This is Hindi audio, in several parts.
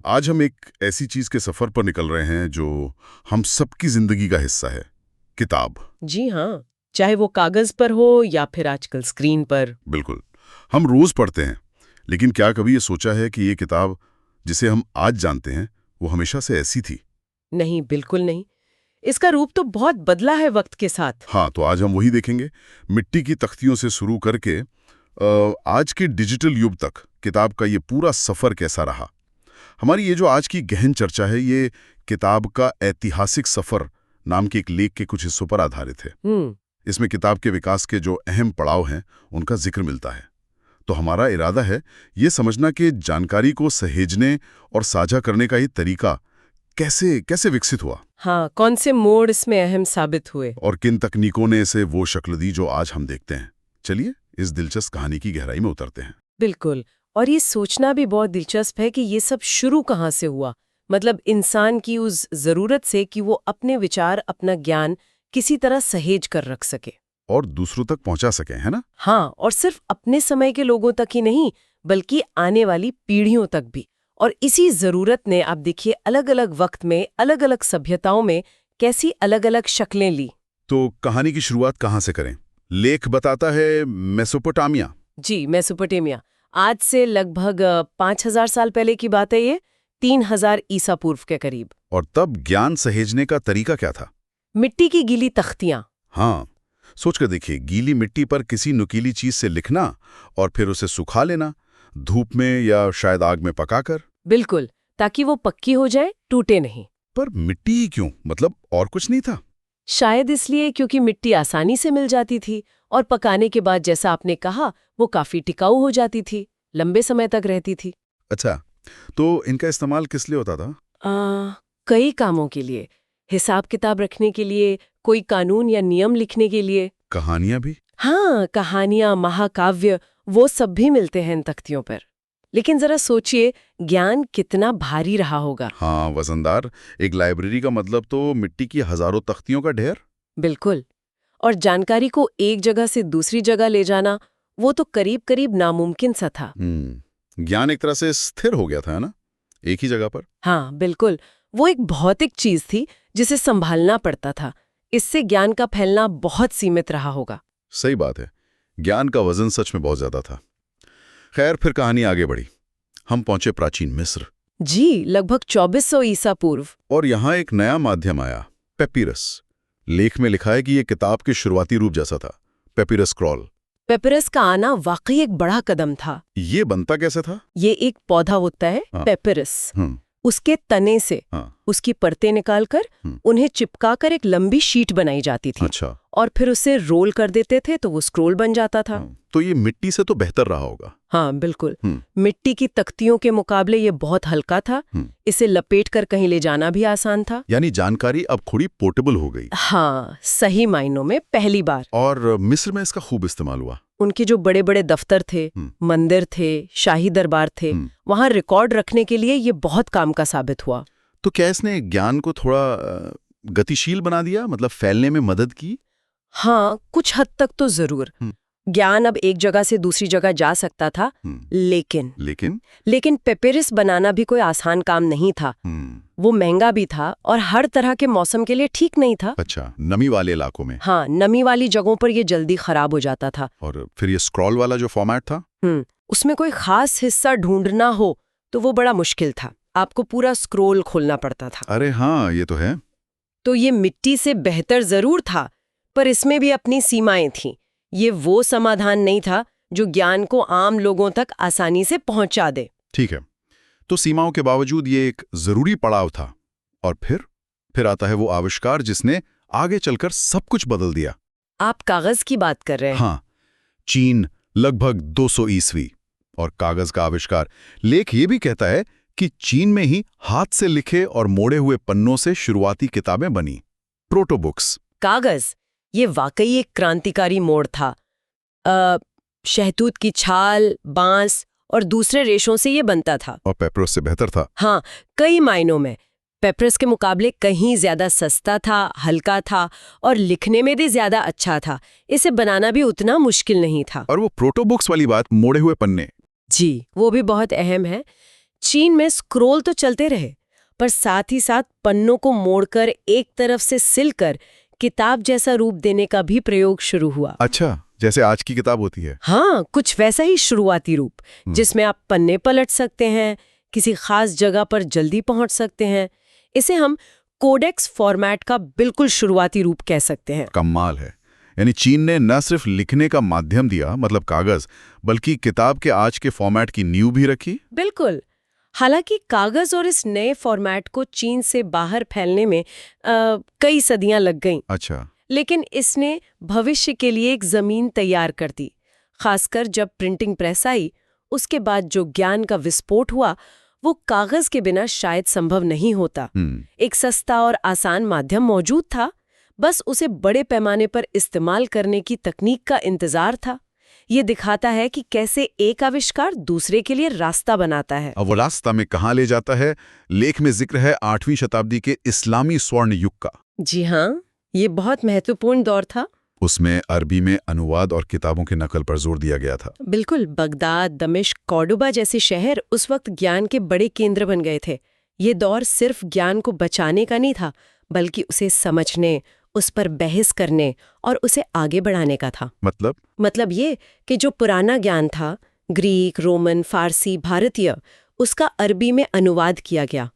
आज हम एक ऐसी चीज के सफर पर निकल रहे हैं जो हम सबकी जिंदगी का हिस्सा है, किताब। जी हाँ, चाहे वो कागज पर हो या फिर आजकल स्क्रीन पर। बिल्कुल। हम रोज पढ़ते हैं, लेकिन क्या कभी ये सोचा है कि ये किताब जिसे हम आज जानते हैं वो हमेशा से ऐसी थी? नहीं, बिल्कुल नहीं। इसका रूप तो बहुत बदला है वक्त के साथ। हाँ, तो आज हम वही देखेंगे। मिट्टी की तख्तियों से शुरू करके आज के डिजिटल युग तक किताब का ये पूरा सफर कैसा रहा। हमारी ये जो आज की गहन चर्चा है, ये किताब का ऐतिहासिक सफर नाम के एक लेख के कुछ हिस्सों पर आधारित है। इसमें किताब के विकास के जो अहम पड़ाव हैं उनका जिक्र मिलता है। तो हमारा इरादा है ये समझना कि जानकारी को सहेजने और साझा करने का ये तरीका कैसे कैसे विकसित हुआ। हाँ, कौन से मोड़ इसमें अहम साबित हुए। और किन तकनीकों ने इसे वो शक्ल दी जो आज हम देखते हैं। चलिए इस दिलचस्प कहानी की गहराई में उतरते हैं। बिल्कुल। और ये सोचना भी बहुत दिलचस्प है कि ये सब शुरू कहाँ से हुआ। मतलब इंसान की उस जरूरत से कि वो अपने विचार, अपना ज्ञान किसी तरह सहेज कर रख सके और दूसरों तक पहुंचा सके, है ना? हाँ, और सिर्फ अपने समय के लोगों तक ही नहीं, बल्कि आने वाली पीढ़ियों तक भी। और इसी जरूरत ने, आप देखिए, अलग अलग वक्त में अलग अलग सभ्यताओं में कैसी अलग अलग शक्लें ली। तो कहानी की शुरुआत कहाँ से करें? लेख बताता है मेसोपोटामिया। जी, मेसोपोटामिया। आज से लगभग 5000 साल पहले की बात है ये, 3000 ईसा पूर्व के करीब। और तब ज्ञान सहेजने का तरीका क्या था? मिट्टी की गीली तख्तियां। हाँ, सोचकर देखिए, गीली मिट्टी पर किसी नुकीली चीज से लिखना और फिर उसे सुखा लेना, धूप में या शायद आग में पकाकर। बिल्कुल, ताकि वो पक्की हो जाए, टूटे नहीं। पर मिट्टी ही क्यों? मतलब और कुछ नहीं था? शायद इसलिए क्योंकि मिट्टी आसानी से मिल जाती थी और पकाने के बाद, जैसा आपने कहा, वो काफी टिकाऊ हो जाती थी, लंबे समय तक रहती थी। अच्छा, तो इनका इस्तेमाल किस लिए होता था? कई कामों के लिए। हिसाब किताब रखने के लिए, कोई कानून या नियम लिखने के लिए। कहानियां भी? हाँ, कहानियां, महाकाव्य, वो सब भी मिलते हैं इन तख्तियों पर। लेकिन जरा सोचिए, ज्ञान कितना भारी रहा होगा। हाँ, वजनदार। एक लाइब्रेरी का मतलब तो मिट्टी की हजारों तख्तियों का ढेर। बिल्कुल। और जानकारी को एक जगह से दूसरी जगह ले जाना, वो तो करीब करीब नामुमकिन सा था। ज्ञान एक तरह से स्थिर हो गया था, है ना, एक ही जगह पर। हाँ, बिल्कुल। वो एक भौतिक चीज थी जिसे संभालना पड़ता था। इससे ज्ञान का फैलना बहुत सीमित रहा होगा। सही बात है, ज्ञान का वजन सच में बहुत ज्यादा था। खैर, फिर कहानी आगे बढ़ी। हम पहुंचे प्राचीन मिस्र। जी, लगभग 2400 ईसा पूर्व। और यहाँ एक नया माध्यम आया, पेपिरस। लेख में लिखा है कि यह किताब के शुरुआती रूप जैसा था, पेपिरस स्क्रॉल। पेपिरस का आना वाकई एक बड़ा कदम था। ये बनता कैसे था? ये एक पौधा होता है, हाँ। पेपिरस। हम्म। उसके तने से उसकी परतें निकालकर उन्हें चिपकाकर एक लंबी शीट बनाई जाती थी। अच्छा। और फिर उसे रोल कर देते थे तो वो स्क्रोल बन जाता था। तो ये मिट्टी से तो बेहतर रहा होगा। हाँ, बिल्कुल। मिट्टी की तख्तियों के मुकाबले ये बहुत हल्का था। इसे लपेट कर कहीं ले जाना भी आसान था। यानी जानकारी अब थोड़ी पोर्टेबल हो गई। हाँ, सही मायनों में पहली बार। और मिस्र में इसका खूब इस्तेमाल हुआ। उनके जो बड़े बड़े दफ्तर थे, मंदिर थे, शाही दरबार थे, वहां रिकॉर्ड रखने के लिए ये बहुत काम का साबित हुआ। तो क्या इसने ज्ञान को थोड़ा गतिशील बना दिया, मतलब फैलने में मदद की? हाँ, कुछ हद तक तो जरूर। ज्ञान अब एक जगह से दूसरी जगह जा सकता था। लेकिन पेपिरस बनाना भी कोई आसान काम नहीं था। वो महंगा भी था और हर तरह के मौसम के लिए ठीक नहीं था। अच्छा, नमी वाले इलाकों में? हाँ, नमी वाली जगहों पर ये जल्दी खराब हो जाता था। और फिर ये स्क्रॉल वाला जो फॉर्मेट था, उसमें कोई खास हिस्सा ढूंढना हो तो वो बड़ा मुश्किल था। आपको पूरा स्क्रोल खोलना पड़ता था। अरे हाँ, ये तो है। तो ये मिट्टी से बेहतर जरूर था, पर इसमें भी अपनी सीमाएं थीं। ये वो समाधान नहीं था जो ज्ञान को आम लोगों तक आसानी से पहुंचा दे। ठीक है, तो सीमाओं के बावजूद ये एक जरूरी पड़ाव था। और फिर आता है वो आविष्कार जिसने आगे चलकर सब कुछ बदल दिया। आप कागज की बात कर रहे हैं? हाँ, चीन लगभग 200 ईस्वी और कागज का आविष्कार। लेख ये भी कहता है कि चीन में ही हाथ से लिखे और मोड़े हुए पन्नों से शुरुआती किताबें बनी, प्रोटोबुक्स। कागज, ये वाकई एक क्रांतिकारी मोड़ था। शहतूत की छाल, बांस और दूसरे रेशों से ये बनता था। और पेपरस से बेहतर था। हाँ, कई मायनों में। पेपरस के मुकाबले कहीं ज्यादा सस्ता था, हल्का था और लिखने में भी ज्यादा अच्छा था। इसे बनाना भी उतना मुश्किल नहीं था। और वो प्रोटोबुक्स वाली बात, मोड़े हुए पन्ने। जी, वो भी बहुत अहम है। चीन में स्क्रोल तो चलते रहे, पर साथ ही साथ पन्नों को मोड़कर एक तरफ से सिलकर किताब जैसा रूप देने का भी प्रयोग शुरू हुआ। अच्छा, जैसे आज की किताब होती है। हाँ, कुछ वैसा ही शुरुआती रूप, जिसमें आप पन्ने पलट सकते हैं, किसी खास जगह पर जल्दी पहुंच सकते हैं। इसे हम कोडेक्स फॉर्मेट का बिल्कुल शुरुआती रूप कह सकते हैं। कमाल है। यानी चीन ने न सिर्फ लिखने का माध्यम दिया, मतलब कागज, बल्कि किताब के आज के फॉर्मेट की नींव भी रखी। बिल्कुल। हालांकि कागज और इस नए फॉर्मेट को चीन से बाहर फैलने में कई सदियां लग गईं। अच्छा। लेकिन इसने भविष्य के लिए एक जमीन तैयार कर दी। खासकर जब प्रिंटिंग प्रेस आई, उसके बाद जो ज्ञान का विस्फोट हुआ, वो कागज के बिना शायद संभव नहीं होता। एक सस्ता और आसान माध्यम मौजूद था, बस उसे बड़े पैमाने पर इस्तेमाल करने की तकनीक का इंतजार था। ये दिखाता है कि कैसे एक आविष्कार दूसरे के लिए रास्ता बनाता है। अब वो रास्ता में कहाँ ले जाता है? लेख में जिक्र है 8वीं शताब्दी के इस्लामी स्वर्ण युग का। जी हाँ, ये बहुत महत्वपूर्ण दौर था। उसमें अरबी में अनुवाद और किताबों की नकल पर जोर दिया गया था। बिल्कुल। बगदाद, दमिश्क, कॉर्डोबा जैसे शहर उस वक्त ज्ञान के बड़े केंद्र बन गए थे। ये दौर सिर्फ ज्ञान को बचाने का नहीं था, बल्कि उसे समझने, उस पर बहस करने और उसे आगे बढ़ाने का था। मतलब ये कि जो पुराना ज्ञान था, ग्रीक, रोमन, फारसी, भारतीय, उसका अरबी में अनुवाद किया गया।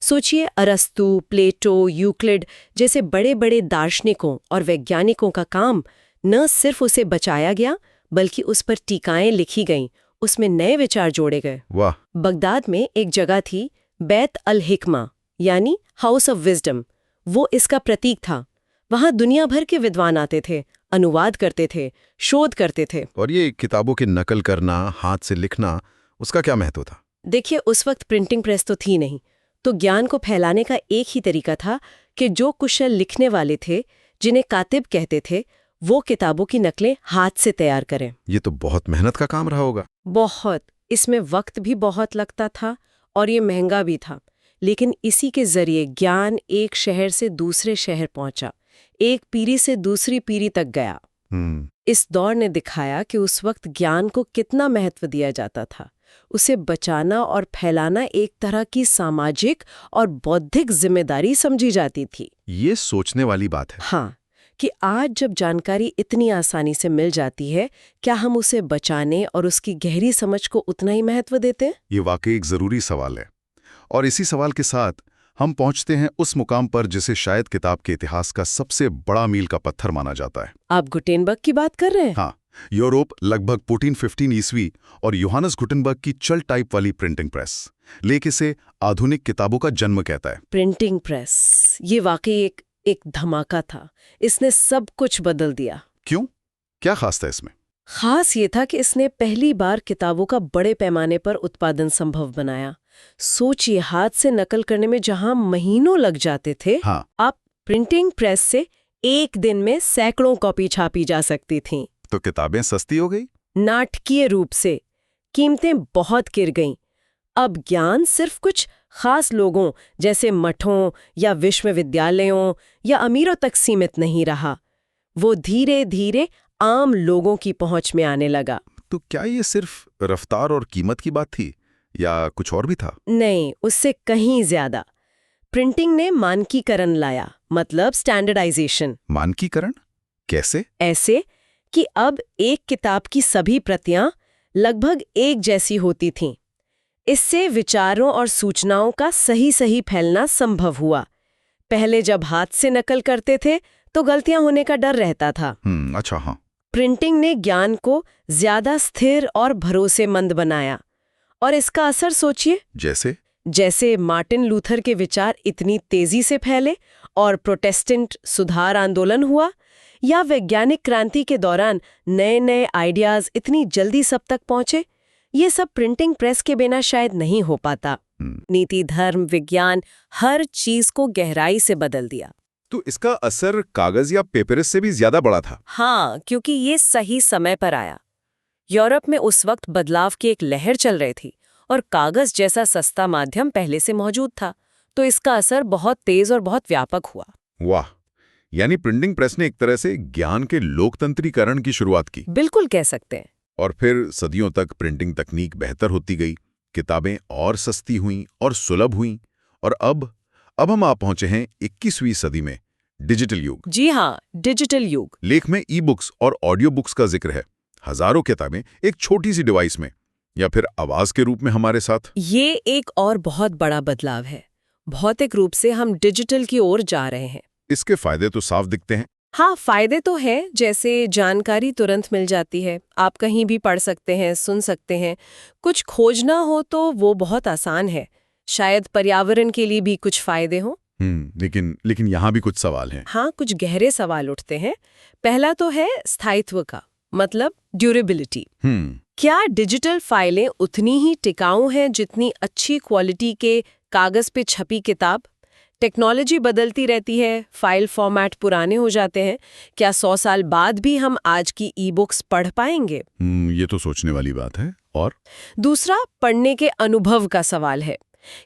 सोचिए, अरस्तु, प्लेटो, यूक्लिड जैसे बड़े बड़े दार्शनिकों और वैज्ञानिकों का काम न सिर्फ उसे बचाया गया, बल्कि उस पर टीकाएं लिखी गईं, उसमें नए विचार जोड़े गए। वाह। बगदाद में एक जगह थी, बैत अल हिकमा, यानी हाउस ऑफ विजडम। वो इसका प्रतीक था। वहां दुनिया भर के विद्वान आते थे, अनुवाद करते थे, शोध करते थे। और ये किताबों की नकल करना, हाथ से लिखना, उसका क्या महत्व था? देखिए, उस वक्त प्रिंटिंग प्रेस तो थी नहीं, तो ज्ञान को फैलाने का एक ही तरीका था कि जो कुशल लिखने वाले थे, जिन्हें कातिब कहते थे, वो किताबों की नकलें हाथ से तैयार करें। ये तो बहुत मेहनत का काम रहा होगा। बहुत। इसमें वक्त भी बहुत लगता था और ये महंगा भी था। लेकिन इसी के जरिए ज्ञान एक शहर से दूसरे शहर पहुंचा, एक पीढ़ी से दूसरी पीढ़ी तक गया। इस दौर ने दिखाया कि उस वक्त ज्ञान को कितना महत्व दिया जाता था। उसे बचाना और फैलाना एक तरह की सामाजिक और बौद्धिक जिम्मेदारी समझी जाती थी। ये सोचने वाली बात है। हाँ, कि आज जब जानकारी इतनी आसानी से मिल जाती है, क्या हम उसे बचाने और उसकी गहरी समझ को उतना ही महत्व देते हैं? ये वाकई एक जरूरी सवाल है। और इसी सवाल के साथ हम पहुंचते हैं उस मुकाम पर जिसे शायद किताब के इतिहास का सबसे बड़ा मील का पत्थर माना जाता है। आप गुटेनबर्ग की बात कर रहे हैं? हाँ, यूरोप लगभग 1415 ईस्वी और योहानस गुटेनबर्ग की चल टाइप वाली प्रिंटिंग प्रेस लेख इसे आधुनिक किताबों का जन्म कहता है। प्रिंटिंग प्रेस, ये वाकई एक धमाका था। इसने सब कुछ बदल दिया। क्यों? क्या खास था इसमें? खास ये था कि इसने पहली बार किताबों का बड़े पैमाने पर उत्पादन संभव बनाया। सोचिए, हाथ से नकल करने में जहां महीनों लग जाते थे, हाँ। आप प्रिंटिंग प्रेस से एक दिन में सैकड़ों कॉपी छापी जा सकती थीं। तो किताबें सस्ती हो गई? नाटकीय रूप से। कीमतें बहुत गिर गईं। अब ज्ञान सिर्फ कुछ खास लोगों जैसे मठों या विश्वविद्यालयों या अमीरों तक सीमित नहीं रहा। वो धीरे धीरे आम लोगों की पहुंच में आने लगा। तो क्या ये सिर्फ रफ्तार और कीमत की बात थी या कुछ और भी था? नहीं, उससे कहीं ज्यादा। प्रिंटिंग ने मानकीकरण लाया, मतलब स्टैंडर्डाइजेशन। मानकीकरण कैसे? ऐसे कि अब एक किताब की सभी प्रतियां लगभग एक जैसी होती थीं। इससे विचारों और सूचनाओं का सही फैलना संभव हुआ। पहले जब हाथ से नकल करते थे तो गलतियां होने का डर रहता था। अच्छा, हाँ। प्रिंटिंग ने ज्ञान को ज्यादा स्थिर और भरोसेमंद बनाया। और इसका असर सोचिए, जैसे मार्टिन लूथर के विचार इतनी तेजी से फैले और प्रोटेस्टेंट सुधार आंदोलन हुआ, या वैज्ञानिक क्रांति के दौरान नए नए आइडियाज इतनी जल्दी सब तक पहुंचे। ये सब प्रिंटिंग प्रेस के बिना शायद नहीं हो पाता। नीति, धर्म, विज्ञान, हर चीज को गहराई से बदल दिया। तो इसका असर कागज या पेपरस से भी ज्यादा बड़ा था? हाँ, क्योंकि ये सही समय पर आया। यूरोप में उस वक्त बदलाव की एक लहर चल रही थी और कागज जैसा सस्ता माध्यम पहले से मौजूद था, तो इसका असर बहुत तेज और बहुत व्यापक हुआ। वाह, यानी प्रिंटिंग प्रेस ने एक तरह से ज्ञान के लोकतंत्रीकरण की शुरुआत की। बिल्कुल कह सकते हैं। और फिर सदियों तक प्रिंटिंग तकनीक बेहतर होती गई, किताबें और सस्ती हुईं और सुलभ हुईं, और अब हम आ पहुंचे हैं 21वीं सदी में, डिजिटल युग। जी हाँ, डिजिटल युग। लेख में ई बुक्स और ऑडियो बुक्स का जिक्र है। हजारों किताबें एक छोटी सी डिवाइस में या फिर आवाज के रूप में हमारे साथ। ये एक और बहुत बड़ा बदलाव है। भौतिक रूप से हम डिजिटल की ओर जा रहे हैं। इसके फायदे तो साफ दिखते हैं। हाँ, फायदे तो है, जैसे जानकारी तुरंत मिल जाती है, आप कहीं भी पढ़ सकते हैं, सुन सकते हैं। कुछ खोजना हो तो वो बहुत आसान है। शायद पर्यावरण के लिए भी कुछ फायदे हों। लेकिन यहाँ भी कुछ सवाल हैं। हाँ, कुछ गहरे सवाल उठते हैं। पहला तो है स्थायित्व का, मतलब ड्यूरेबिलिटी। क्या डिजिटल फाइलें उतनी ही टिकाऊ हैं जितनी अच्छी क्वालिटी के कागज पे छपी किताब? टेक्नोलॉजी बदलती रहती है, फाइल फॉर्मेट पुराने हो जाते हैं। क्या 100 साल बाद भी हम आज की ई बुक्स पढ़ पाएंगे? ये तो सोचने वाली बात है। और दूसरा, पढ़ने के अनुभव का सवाल है।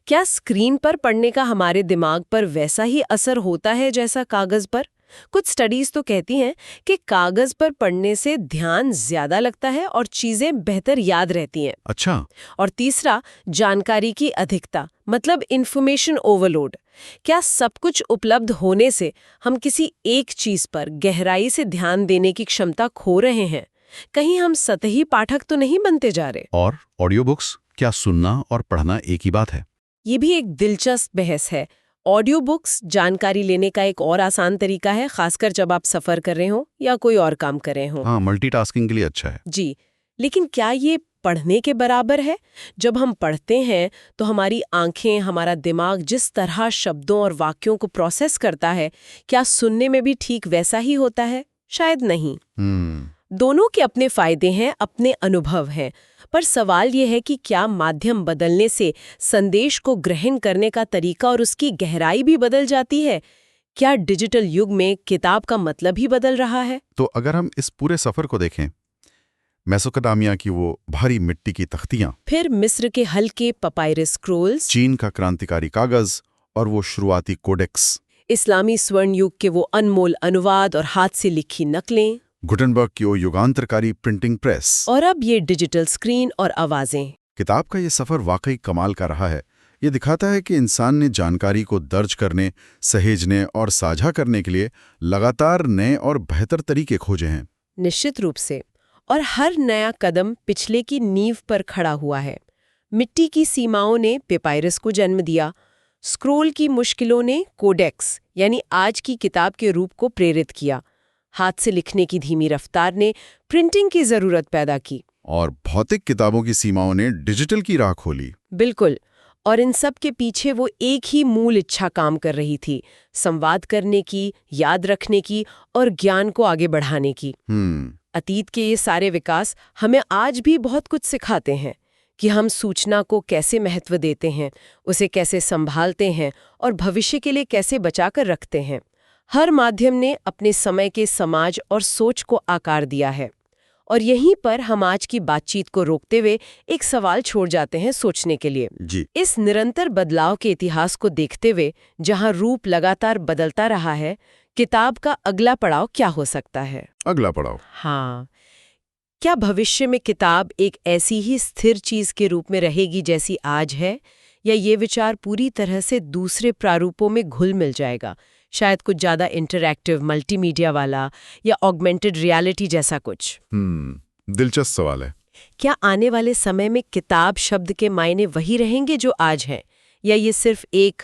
क्या स्क्रीन पर पढ़ने का हमारे दिमाग पर वैसा ही असर होता है जैसा कागज पर? कुछ स्टडीज तो कहती हैं कि कागज पर पढ़ने से ध्यान ज्यादा लगता है और चीजें बेहतर याद रहती हैं। अच्छा। और तीसरा, जानकारी की अधिकता, मतलब इंफॉर्मेशन ओवरलोड। क्या सब कुछ उपलब्ध होने से हम किसी एक चीज पर गहराई से ध्यान देने की क्षमता खो रहे हैं? कहीं हम सतही पाठक तो नहीं बनते जा रहे? और ऑडियो बुक्स, क्या सुनना और पढ़ना एक ही बात है? ये भी एक दिलचस्प बहस है। ऑडियो बुक्स जानकारी लेने का एक और आसान तरीका है, खासकर जब आप सफर कर रहे हो या कोई और काम कर रहे हो। हाँ, मल्टीटास्किंग के लिए अच्छा है। जी, लेकिन क्या ये पढ़ने के बराबर है? जब हम पढ़ते हैं तो हमारी आंखें, हमारा दिमाग जिस तरह शब्दों और वाक्यों को प्रोसेस करता है, क्या सुनने में भी ठीक वैसा ही होता है? शायद नहीं। दोनों के अपने फायदे हैं, अपने अनुभव हैं, पर सवाल यह है कि क्या माध्यम बदलने से संदेश को ग्रहण करने का तरीका और उसकी गहराई भी बदल जाती है? क्या डिजिटल युग में किताब का मतलब ही बदल रहा है? तो अगर हम इस पूरे सफर को देखें, मेसोपोटामिया की वो भारी मिट्टी की तख्तियां, फिर मिस्र के हल्के पपायरस स्क्रोल्स, चीन का क्रांतिकारी कागज और वो शुरुआती कोडेक्स, इस्लामी स्वर्ण युग के वो अनमोल अनुवाद और हाथ से लिखी नकलें, गुटेनबर्ग की वो युगांतरकारी प्रिंटिंग प्रेस, और अब ये डिजिटल स्क्रीन और आवाजें। किताब का ये सफर वाकई कमाल का रहा है। ये दिखाता है कि इंसान ने जानकारी को दर्ज करने, सहेजने और साझा करने के लिए लगातार नए और बेहतर तरीके खोजे हैं। निश्चित रूप से। और हर नया कदम पिछले की नींव पर खड़ा हुआ है। मिट्टी की सीमाओं ने पेपायरस को जन्म दिया, स्क्रोल की मुश्किलों ने कोडेक्स यानी आज की किताब के रूप को प्रेरित किया, हाथ से लिखने की धीमी रफ्तार ने प्रिंटिंग की जरूरत पैदा की, और भौतिक किताबों की सीमाओं ने डिजिटल की राह खोली। बिल्कुल। और इन सब के पीछे वो एक ही मूल इच्छा काम कर रही थी, संवाद करने की, याद रखने की और ज्ञान को आगे बढ़ाने की। अतीत के ये सारे विकास हमें आज भी बहुत कुछ सिखाते हैं कि हम सूचना को कैसे महत्व देते हैं, उसे कैसे संभालते हैं और भविष्य के लिए कैसे बचाकर रखते हैं। हर माध्यम ने अपने समय के समाज और सोच को आकार दिया है। और यहीं पर हम आज की बातचीत को रोकते हुए एक सवाल छोड़ जाते हैं सोचने के लिए। जी। इस निरंतर बदलाव के इतिहास को देखते हुए, जहां रूप लगातार बदलता रहा है, किताब का अगला पड़ाव क्या हो सकता है? अगला पड़ाव? हाँ, क्या भविष्य में किताब एक ऐसी ही स्थिर चीज के रूप में रहेगी जैसी आज है, या ये विचार पूरी तरह से दूसरे प्रारूपों में घुल मिल जाएगा, शायद कुछ ज्यादा इंटरैक्टिव, मल्टीमीडिया वाला या ऑगमेंटेड रियलिटी जैसा कुछ? दिलचस्प सवाल है। क्या आने वाले समय में किताब शब्द के मायने वही रहेंगे जो आज हैं, या ये सिर्फ एक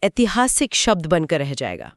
ऐतिहासिक शब्द बनकर रह जाएगा?